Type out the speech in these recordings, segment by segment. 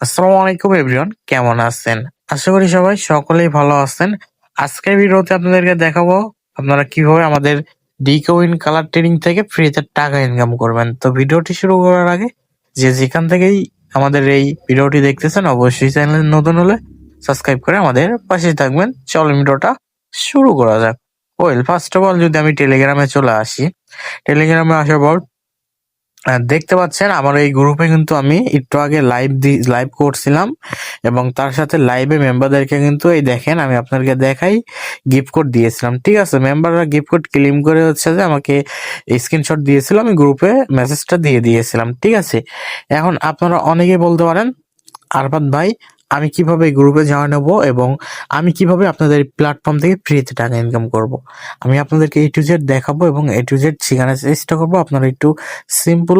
আসসালামু আলাইকুম এভরিওয়ান, কেমন আছেন? আশা করি সবাই সকলেই ভালো আছেন। আজকের ভিডিওতে আপনাদেরকে দেখাবো আপনারা কিভাবে আমাদের ডিকোইন কালার ট্রেডিং থেকে ফ্রিতে টাকা ইনকাম করবেন। তো ভিডিওটি শুরু করার আগে যে যেখান থেকেই আমাদের এই ভিডিওটি দেখতেছেন অবশ্যই চ্যানেল নতুন হলে সাবস্ক্রাইব করে আমাদের পাশে থাকবেন। চলো ভিডিওটা শুরু করা যাক। ফার্স্ট অফ অল যদি আমি টেলিগ্রামে চলে আসি, টেলিগ্রামে আসার পর দেখতে পাচ্ছেন আমার এই গ্রুপে কিন্তু আমি একটু আগে লাইভ করছিলাম এবং তার সাথে লাইভে মেম্বারদেরকে কিন্তু এই দেখেন আমি আপনাদেরকে দেখাই গিফট কোড দিয়েছিলাম। ঠিক আছে, মেম্বাররা গিফট কোড ক্লেম করে হচ্ছে যে আমাকে স্ক্রিনশট দিয়েছিল, আমি গ্রুপে মেসেজটা দিয়ে দিয়েছিলাম। ঠিক আছে, এখন আপনারা অনেকেই বলতে পারেন আরফাত ভাই আমি কিভাবে এই গ্রুপে জয়েন হবো এবং আমি কিভাবে আপনাদের প্ল্যাটফর্ম থেকে ফ্রিতে টাকা ইনকাম করব। আমি আপনাদেরকে A to Z দেখাবো এবং A to Z শেখানোর চেষ্টা করবো। আপনারা একটু সিম্পল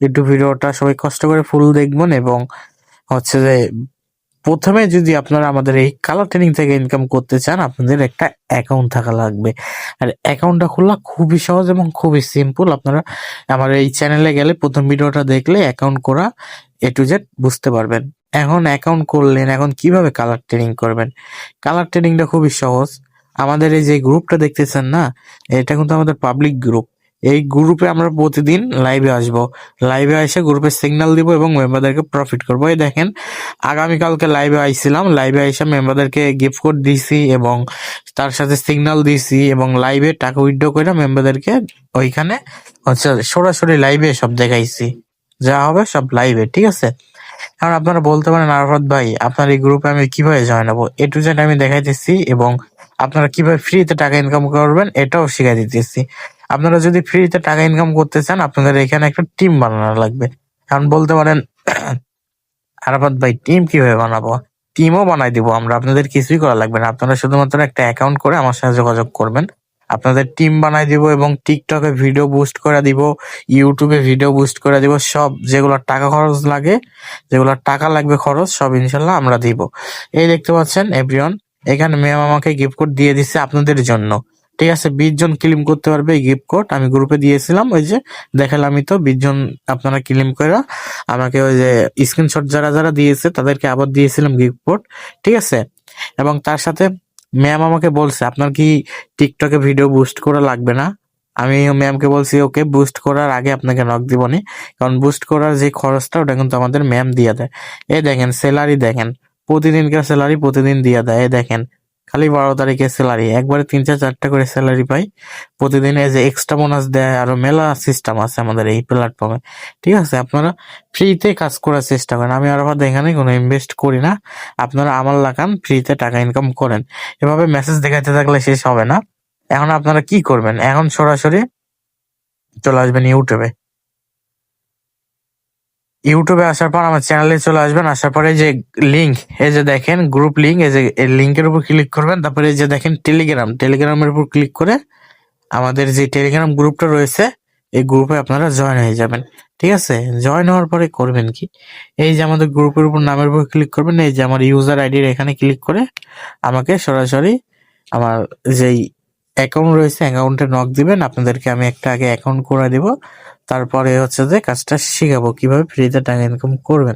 একটু ভিডিওটা সবাই কষ্ট করে ফুল দেখবেন এবং হচ্ছে যে প্রথমে যদি আপনারা আমাদের এই কালার ট্রেনিং থেকে ইনকাম করতে চান আপনাদের একটা অ্যাকাউন্ট থাকা লাগবে। আর অ্যাকাউন্টটা খোলা খুবই সহজ এবং খুবই সিম্পল। আপনারা আমার এই চ্যানেলে গেলে প্রথম ভিডিওটা দেখলে অ্যাকাউন্ট করা A to Z বুঝতে পারবেন। এখন অ্যাকাউন্ট করলেন, এখন কিভাবে কালার ট্রেডিং করবেন? কালার ট্রেডিংটা খুবই সহজ। আমাদের এই যে গ্রুপটা দেখতেছেন না, এটা কিন্তু আমাদের পাবলিক গ্রুপ। এই গ্রুপে আমরা প্রতিদিন লাইভে আসব, লাইভে এসে গ্রুপে সিগন্যাল দিব এবং মেম্বারদেরকে প্রফিট করবো। এই দেখেন আগামীকালকে লাইভে আইছিলাম, লাইভে এসে মেম্বারদেরকে গিফট কোড দিছি এবং তার সাথে সিগন্যাল দিছি এবং লাইভে টাকা উইথড্র করে মেম্বারদেরকে ওইখানে হচ্ছে সরাসরি লাইভে সব দেখাইছি। যা হবে সব লাইভে। ঠিক আছে, এখন আপনারা বলতে পারেন আরফাত ভাই আপনার এই গ্রুপে আমি কিভাবে জয়েন হবো? A to Z আমি দেখাইতেছি এবং আপনারা কিভাবে ফ্রিতে টাকা ইনকাম করবেন এটাও শিখাই দিতেছি। আপনারা যদি ফ্রিতে টাকা ইনকাম করতে চান আপনাদের এখানে একটা টিম বানানো লাগবে। এখন বলতে পারেন আরাফাত ভাই টিম কিভাবে বানাবো? টিমও বানাই দিব আমরা, আপনাদের কিছুই করা লাগবে না। আপনারা শুধুমাত্র একটা অ্যাকাউন্ট করে আমার সাথে যোগাযোগ করবেন, আপনাদের টিম বানাই দিব এবং টিকটকে ভিডিও বুস্ট করে দিব, ইউটিউবে ভিডিও বুস্ট করে দিব। সব যেগুলো টাকা খরচ লাগে, যেগুলো টাকা লাগবে খরচ, সব ইনশাল্লাহ আমরা দিব। এই দেখতে পাচ্ছেন এভরিওয়ান, এখানে ম্যাম আমাকে গিফট কোড দিয়ে দিচ্ছে আপনাদের জন্য। ঠিক আছে, 20 জন ক্লেম করতে পারবে এই গিফট কোড। আমি গ্রুপে দিয়েছিলাম, ওই যে দেখালামই তো 20 জন আপনারা ক্লেম করে আমাকে ওই যে স্ক্রিনশট যারা যারা দিয়েছে তাদেরকে আবার দিয়েছিলাম গিফট কোড। ঠিক আছে, এবং তার সাথে ম্যাম আমাকে বলছে আপনার কি টিকটকে ভিডিও বুস্ট করা লাগবে না? আমি ম্যামকে বলছি ওকে, বুস্ট করার আগে আপনাকে নক দিবনি, কারণ বুস্ট করার যে খরচটা ওটা কিন্তু আমাদের ম্যাম দিয়ে দেয়। এই দেখেন স্যালারি দেখেন, প্রতিদিনকার স্যালারি প্রতিদিন দিয়ে দেয়। এই দেখেন খালি 12 তারিখের স্যালারি, একবারে 3-4টা করে স্যালারি পাই প্রতিদিন। এই যে এক্সট্রা বোনাস দেয়, আরো মেলা সিস্টেম আছে আমাদের এই প্ল্যাটফর্মে। ঠিক আছে, আপনারা ফ্রিতে কাজ করার চেষ্টা করেন। আমি আর এখানে কোনো ইনভেস্ট করি না, আপনারা আমার লাগান, ফ্রিতে টাকা ইনকাম করেন। এভাবে মেসেজ দেখাইতে থাকলে শেষ হবে না। এখন আপনারা কি করবেন? এখন সরাসরি চলে আসবেন ইউটিউবে। ইউটিউবে আসার পর আমার চ্যানেলে চলে আসবেন। আসার পরে যে লিঙ্ক, এই যে দেখেন গ্রুপ লিঙ্ক, এই যে লিঙ্কের উপর ক্লিক করবেন। তারপরে এই যে দেখেন টেলিগ্রামের উপর ক্লিক করে আমাদের যে টেলিগ্রাম গ্রুপটা রয়েছে এই গ্রুপে আপনারা জয়েন হয়ে যাবেন। ঠিক আছে, জয়েন হওয়ার পরে করবেন কি, এই যে আমাদের গ্রুপের উপর নামের উপর ক্লিক করবেন, এই যে আমার ইউজার আইডির এখানে ক্লিক করে আমাকে সরাসরি আমার যেই অ্যাকাউন্ট রয়েছে অ্যাকাউন্টে নক দিবেন। আপনাদেরকে আমি একটা আগে অ্যাকাউন্ট করে দিব, তারপরে হচ্ছে যে কাজটা শিখাবো কিভাবে ফ্রিতে টাকা ইনকাম করবেন।